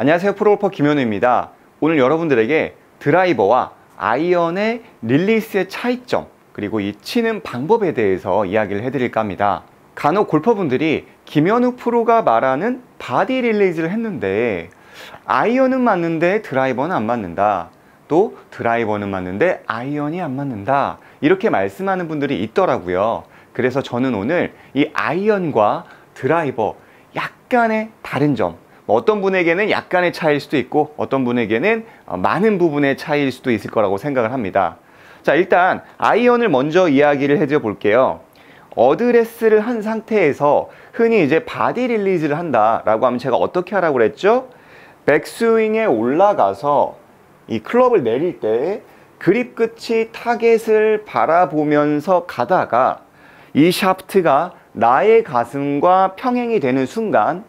안녕하세요, 프로골퍼 김현우입니다. 오늘 여러분들에게 드라이버와 아이언의 릴리스의 차이점, 그리고 이 치는 방법에 대해서 이야기를 해드릴까 합니다. 간혹 골퍼분들이 김현우 프로가 말하는 바디 릴리즈를 했는데 아이언은 맞는데 드라이버는 안 맞는다, 또 드라이버는 맞는데 아이언이 안 맞는다, 이렇게 말씀하는 분들이 있더라고요. 그래서 저는 오늘 이 아이언과 드라이버 약간의 다른 점, 어떤 분에게는 약간의 차이일 수도 있고 어떤 분에게는 많은 부분의 차이일 수도 있을 거라고 생각을 합니다. 자, 일단 아이언을 먼저 이야기를 해드려 볼게요. 어드레스를 한 상태에서 흔히 이제 바디 릴리즈를 한다라고 하면 제가 어떻게 하라고 그랬죠? 백스윙에 올라가서 이 클럽을 내릴 때 그립 끝이 타겟을 바라보면서 가다가 이 샤프트가 나의 가슴과 평행이 되는 순간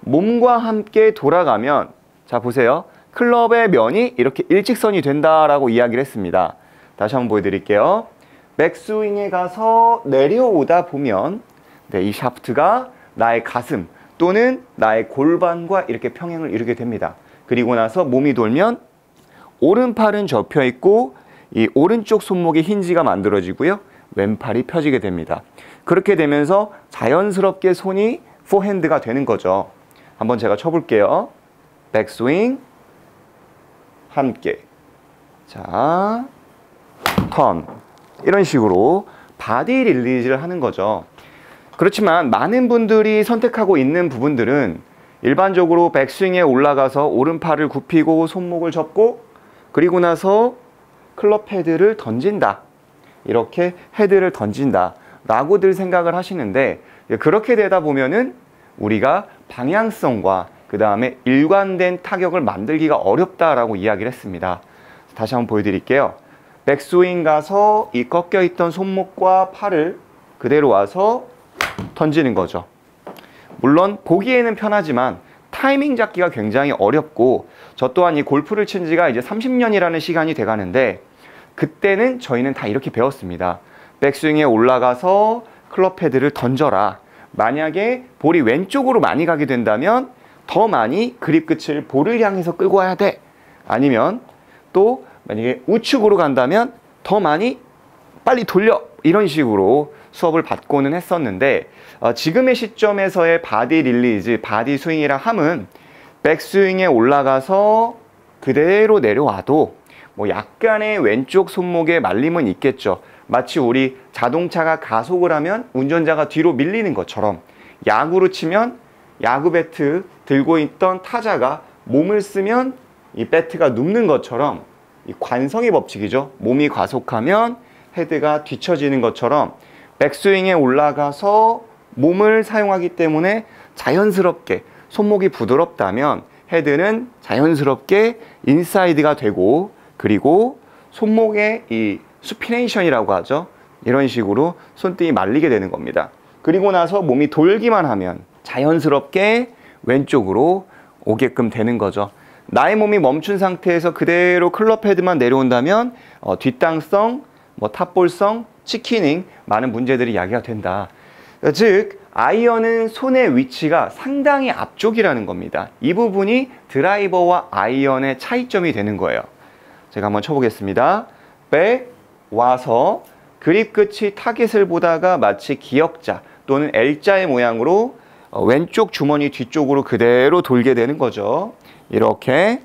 몸과 함께 돌아가면, 자 보세요, 클럽의 면이 이렇게 일직선이 된다라고 이야기를 했습니다. 다시 한번 보여드릴게요. 백스윙에 가서 내려오다 보면 이 샤프트가 나의 가슴 또는 나의 골반과 이렇게 평행을 이루게 됩니다. 그리고 나서 몸이 돌면 오른팔은 접혀 있고 이 오른쪽 손목에 힌지가 만들어지고요, 왼팔이 펴지게 됩니다. 그렇게 되면서 자연스럽게 손이 포핸드가 되는 거죠. 한번 제가 쳐볼게요. 백스윙 함께, 자 턴, 이런 식으로 바디 릴리즈를 하는 거죠. 그렇지만 많은 분들이 선택하고 있는 부분들은 일반적으로 백스윙에 올라가서 오른팔을 굽히고 손목을 접고 그리고 나서 클럽 헤드를 던진다, 이렇게 헤드를 던진다 라고들 생각을 하시는데, 그렇게 되다 보면은 우리가 방향성과 그 다음에 일관된 타격을 만들기가 어렵다라고 이야기를 했습니다. 다시 한번 보여드릴게요. 백스윙 가서 이 꺾여 있던 손목과 팔을 그대로 와서 던지는 거죠. 물론 보기에는 편하지만 타이밍 잡기가 굉장히 어렵고, 저 또한 이 골프를 친 지가 이제 30년이라는 시간이 돼 가는데 그때는 저희는 다 이렇게 배웠습니다. 백스윙에 올라가서 클럽 헤드를 던져라. 만약에 볼이 왼쪽으로 많이 가게 된다면 더 많이 그립 끝을 볼을 향해서 끌고 와야 돼. 아니면 또 만약에 우측으로 간다면 더 많이 빨리 돌려. 이런 식으로 수업을 받고는 했었는데, 지금의 시점에서의 바디 릴리즈, 바디 스윙이라 함은 백스윙에 올라가서 그대로 내려와도 뭐 약간의 왼쪽 손목에 말림은 있겠죠. 마치 우리 자동차가 가속을 하면 운전자가 뒤로 밀리는 것처럼, 야구로 치면 야구 배트 들고 있던 타자가 몸을 쓰면 이 배트가 눕는 것처럼, 이 관성의 법칙이죠. 몸이 가속하면 헤드가 뒤처지는 것처럼 백스윙에 올라가서 몸을 사용하기 때문에 자연스럽게 손목이 부드럽다면 헤드는 자연스럽게 인사이드가 되고, 그리고 손목의 이 수피네이션이라고 하죠. 이런 식으로 손등이 말리게 되는 겁니다. 그리고 나서 몸이 돌기만 하면 자연스럽게 왼쪽으로 오게끔 되는 거죠. 나의 몸이 멈춘 상태에서 그대로 클럽 헤드만 내려온다면 뒷땅성, 탑볼성, 치키닝, 많은 문제들이 야기가 된다. 즉 아이언은 손의 위치가 상당히 앞쪽이라는 겁니다. 이 부분이 드라이버와 아이언의 차이점이 되는 거예요. 제가 한번 쳐보겠습니다. 백, 와서 그립 끝이 타겟을 보다가 마치 기역자 또는 L자의 모양으로 왼쪽 주머니 뒤쪽으로 그대로 돌게 되는 거죠. 이렇게.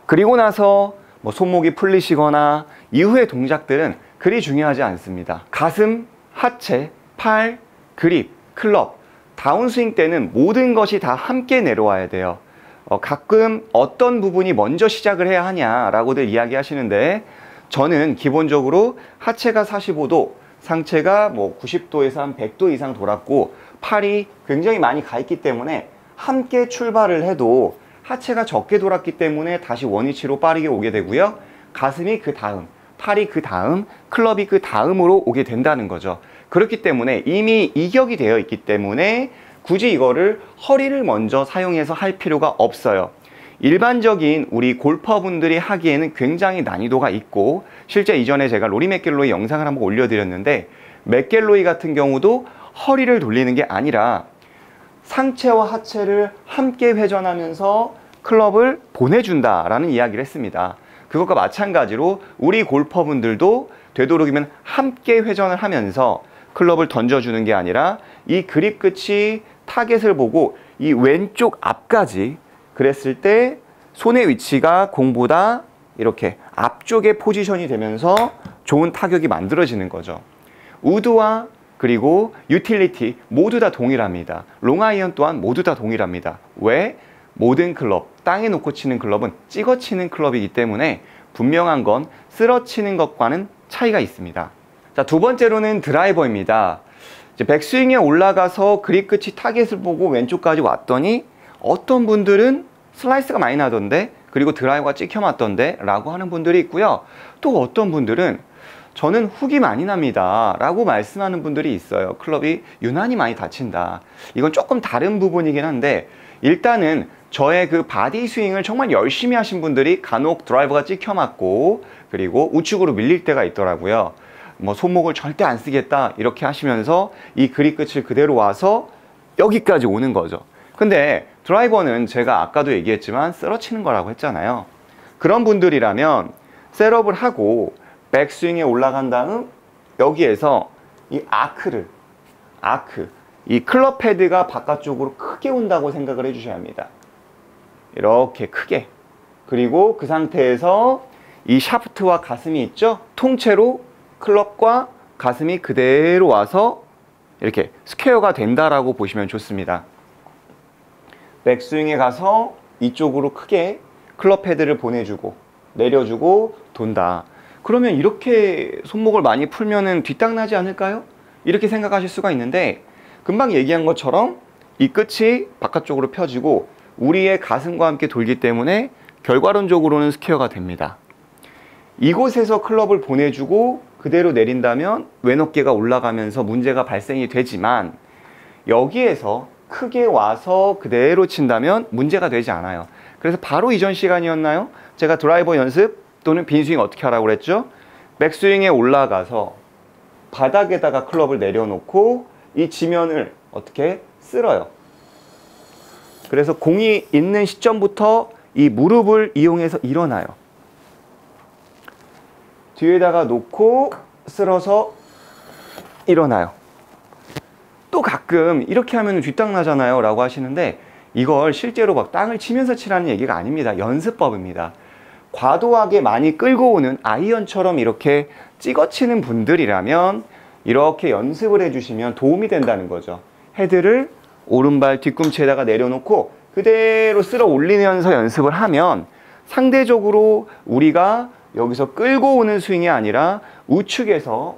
그리고 나서 손목이 풀리시거나 이후의 동작들은 그리 중요하지 않습니다. 가슴, 하체, 팔, 그립, 클럽, 다운스윙 때는 모든 것이 다 함께 내려와야 돼요. 가끔 어떤 부분이 먼저 시작을 해야 하냐라고들 이야기하시는데, 저는 기본적으로 하체가 45도, 상체가 90도에서 한 100도 이상 돌았고 팔이 굉장히 많이 가 있기 때문에 함께 출발을 해도 하체가 적게 돌았기 때문에 다시 원위치로 빠르게 오게 되고요, 가슴이 그 다음, 팔이 그 다음, 클럽이 그 다음으로 오게 된다는 거죠. 그렇기 때문에 이미 이격이 되어 있기 때문에 굳이 이거를 허리를 먼저 사용해서 할 필요가 없어요. 일반적인 우리 골퍼분들이 하기에는 굉장히 난이도가 있고, 실제 이전에 제가 로리 맥길로이 영상을 한번 올려드렸는데, 맥길로이 같은 경우도 허리를 돌리는 게 아니라 상체와 하체를 함께 회전하면서 클럽을 보내준다라는 이야기를 했습니다. 그것과 마찬가지로 우리 골퍼분들도 되도록이면 함께 회전을 하면서 클럽을 던져주는 게 아니라 이 그립 끝이 타겟을 보고 이 왼쪽 앞까지 그랬을 때 손의 위치가 공보다 이렇게 앞쪽에 포지션이 되면서 좋은 타격이 만들어지는 거죠. 우드와 그리고 유틸리티 모두 다 동일합니다. 롱아이언 또한 모두 다 동일합니다. 왜? 모든 클럽, 땅에 놓고 치는 클럽은 찍어 치는 클럽이기 때문에 분명한 건 쓸어 치는 것과는 차이가 있습니다. 자, 두 번째로는 드라이버입니다. 이제 백스윙에 올라가서 그립 끝이 타겟을 보고 왼쪽까지 왔더니 어떤 분들은 슬라이스가 많이 나던데, 그리고 드라이버가 찍혀 맞던데 라고 하는 분들이 있고요. 또 어떤 분들은 저는 훅이 많이 납니다 라고 말씀하는 분들이 있어요. 클럽이 유난히 많이 다친다. 이건 조금 다른 부분이긴 한데, 일단은 저의 그 바디 스윙을 정말 열심히 하신 분들이 간혹 드라이버가 찍혀 맞고 그리고 우측으로 밀릴 때가 있더라고요. 뭐 손목을 절대 안 쓰겠다 이렇게 하시면서 이 그립 끝을 그대로 와서 여기까지 오는 거죠. 근데 드라이버는 제가 아까도 얘기했지만 쓸어치는 거라고 했잖아요. 그런 분들이라면 셋업을 하고 백스윙에 올라간 다음 여기에서 이 이 클럽 헤드가 바깥쪽으로 크게 온다고 생각을 해주셔야 합니다. 이렇게 크게. 그리고 그 상태에서 이 샤프트와 가슴이 있죠? 통째로 클럽과 가슴이 그대로 와서 이렇게 스퀘어가 된다라고 보시면 좋습니다. 백스윙에 가서 이쪽으로 크게 클럽 헤드를 보내주고 내려주고 돈다. 그러면 이렇게 손목을 많이 풀면은 뒷땅 나지 않을까요? 이렇게 생각하실 수가 있는데, 금방 얘기한 것처럼 이 끝이 바깥쪽으로 펴지고 우리의 가슴과 함께 돌기 때문에 결과론적으로는 스퀘어가 됩니다. 이곳에서 클럽을 보내주고 그대로 내린다면 왼어깨가 올라가면서 문제가 발생이 되지만, 여기에서 크게 와서 그대로 친다면 문제가 되지 않아요. 그래서 바로 이전 시간이었나요? 제가 드라이버 연습 또는 빈스윙 어떻게 하라고 그랬죠? 백스윙에 올라가서 바닥에다가 클럽을 내려놓고 이 지면을 어떻게 쓸어요. 그래서 공이 있는 시점부터 이 무릎을 이용해서 일어나요. 뒤에다가 놓고 쓸어서 일어나요. 또 가끔 이렇게 하면 뒷땅 나잖아요 라고 하시는데, 이걸 실제로 막 땅을 치면서 치라는 얘기가 아닙니다. 연습법입니다. 과도하게 많이 끌고 오는 아이언처럼 이렇게 찍어 치는 분들이라면 이렇게 연습을 해주시면 도움이 된다는 거죠. 헤드를 오른발 뒤꿈치에다가 내려놓고 그대로 쓸어 올리면서 연습을 하면 상대적으로 우리가 여기서 끌고 오는 스윙이 아니라 우측에서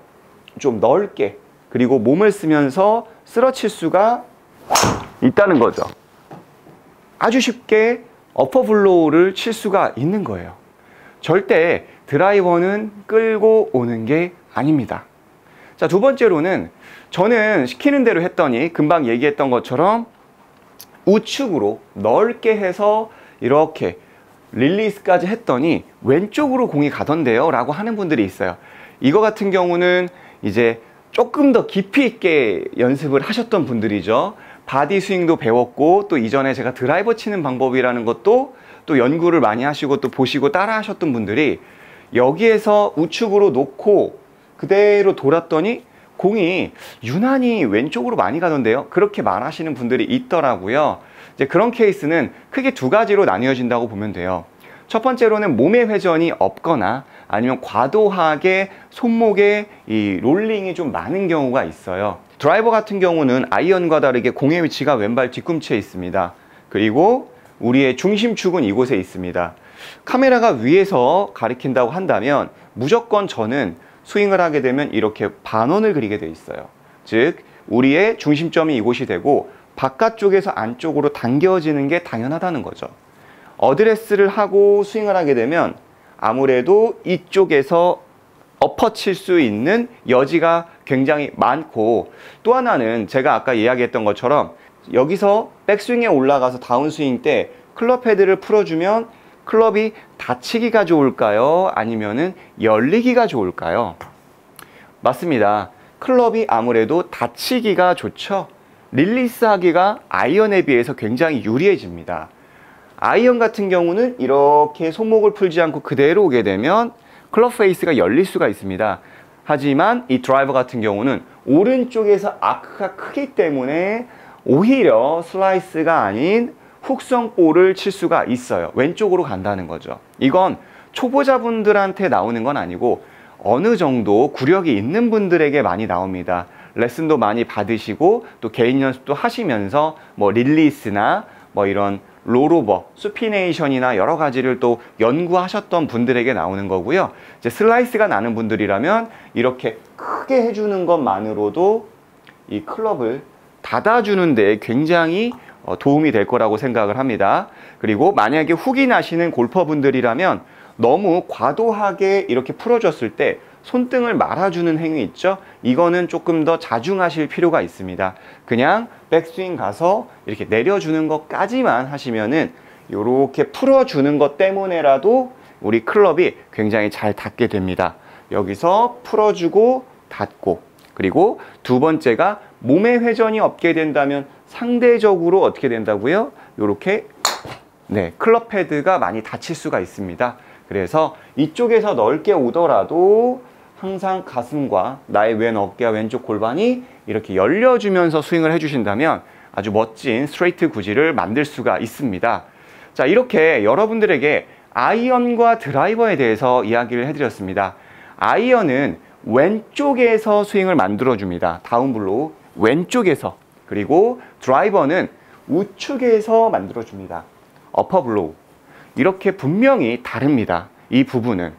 좀 넓게 그리고 몸을 쓰면서 쓸어칠 수가 있다는 거죠. 아주 쉽게 어퍼블로우를 칠 수가 있는 거예요. 절대 드라이버는 끌고 오는 게 아닙니다. 자, 두 번째로는 저는 시키는 대로 했더니 금방 얘기했던 것처럼 우측으로 넓게 해서 이렇게 릴리스까지 했더니 왼쪽으로 공이 가던데요 라고 하는 분들이 있어요. 이거 같은 경우는 이제 조금 더 깊이 있게 연습을 하셨던 분들이죠. 바디 스윙도 배웠고 또 이전에 제가 드라이버 치는 방법이라는 것도 또 연구를 많이 하시고 또 보시고 따라 하셨던 분들이 여기에서 우측으로 놓고 그대로 돌았더니 공이 유난히 왼쪽으로 많이 가던데요. 그렇게 말하시는 분들이 있더라고요. 이제 그런 케이스는 크게 두 가지로 나뉘어진다고 보면 돼요. 첫 번째로는 몸의 회전이 없거나 아니면 과도하게 손목에 이 롤링이 좀 많은 경우가 있어요. 드라이버 같은 경우는 아이언과 다르게 공의 위치가 왼발 뒤꿈치에 있습니다. 그리고 우리의 중심축은 이곳에 있습니다. 카메라가 위에서 가리킨다고 한다면 무조건 저는 스윙을 하게 되면 이렇게 반원을 그리게 돼 있어요. 즉 우리의 중심점이 이곳이 되고 바깥쪽에서 안쪽으로 당겨지는 게 당연하다는 거죠. 어드레스를 하고 스윙을 하게 되면 아무래도 이쪽에서 엎어 칠 수 있는 여지가 굉장히 많고, 또 하나는 제가 아까 이야기했던 것처럼 여기서 백스윙에 올라가서 다운스윙 때 클럽 헤드를 풀어주면 클럽이 닫히기가 좋을까요? 아니면은 열리기가 좋을까요? 맞습니다. 클럽이 아무래도 닫히기가 좋죠. 릴리스하기가 아이언에 비해서 굉장히 유리해집니다. 아이언 같은 경우는 이렇게 손목을 풀지 않고 그대로 오게 되면 클럽 페이스가 열릴 수가 있습니다. 하지만 이 드라이버 같은 경우는 오른쪽에서 아크가 크기 때문에 오히려 슬라이스가 아닌 훅성 볼을 칠 수가 있어요. 왼쪽으로 간다는 거죠. 이건 초보자분들한테 나오는 건 아니고 어느 정도 구력이 있는 분들에게 많이 나옵니다. 레슨도 많이 받으시고 또 개인 연습도 하시면서 뭐 릴리스나 뭐 이런 롤오버, 수피네이션이나 여러 가지를 또 연구하셨던 분들에게 나오는 거고요. 이제 슬라이스가 나는 분들이라면 이렇게 크게 해주는 것만으로도 이 클럽을 닫아주는 데 굉장히 도움이 될 거라고 생각을 합니다. 그리고 만약에 훅이 나시는 골퍼분들이라면 너무 과도하게 이렇게 풀어줬을 때 손등을 말아주는 행위 있죠? 이거는 조금 더 자중하실 필요가 있습니다. 그냥 백스윙 가서 이렇게 내려주는 것까지만 하시면은 이렇게 풀어주는 것 때문에라도 우리 클럽이 굉장히 잘 닿게 됩니다. 여기서 풀어주고 닿고, 그리고 두 번째가 몸의 회전이 없게 된다면 상대적으로 어떻게 된다고요? 이렇게 클럽 헤드가 많이 다칠 수가 있습니다. 그래서 이쪽에서 넓게 오더라도 항상 가슴과 나의 왼 어깨와 왼쪽 골반이 이렇게 열려주면서 스윙을 해주신다면 아주 멋진 스트레이트 구질을 만들 수가 있습니다. 자, 이렇게 여러분들에게 아이언과 드라이버에 대해서 이야기를 해드렸습니다. 아이언은 왼쪽에서 스윙을 만들어줍니다. 다운블로우 왼쪽에서. 그리고 드라이버는 우측에서 만들어줍니다. 어퍼블로우. 이렇게 분명히 다릅니다. 이 부분은.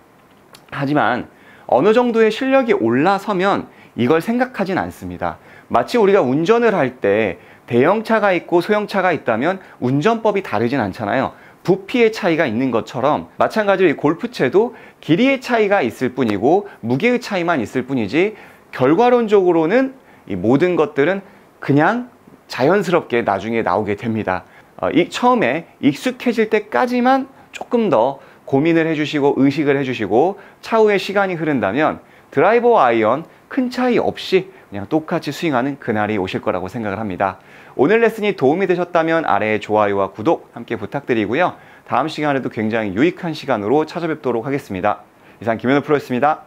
하지만 어느 정도의 실력이 올라서면 이걸 생각하진 않습니다. 마치 우리가 운전을 할 때 대형차가 있고 소형차가 있다면 운전법이 다르진 않잖아요. 부피의 차이가 있는 것처럼 마찬가지로 이 골프채도 길이의 차이가 있을 뿐이고 무게의 차이만 있을 뿐이지 결과론적으로는 이 모든 것들은 그냥 자연스럽게 나중에 나오게 됩니다. 처음에 익숙해질 때까지만 조금 더 고민을 해주시고 의식을 해주시고 차후에 시간이 흐른다면 드라이버 아이언 큰 차이 없이 그냥 똑같이 스윙하는 그날이 오실 거라고 생각을 합니다. 오늘 레슨이 도움이 되셨다면 아래에 좋아요와 구독 함께 부탁드리고요. 다음 시간에도 굉장히 유익한 시간으로 찾아뵙도록 하겠습니다. 이상 김현우 프로였습니다.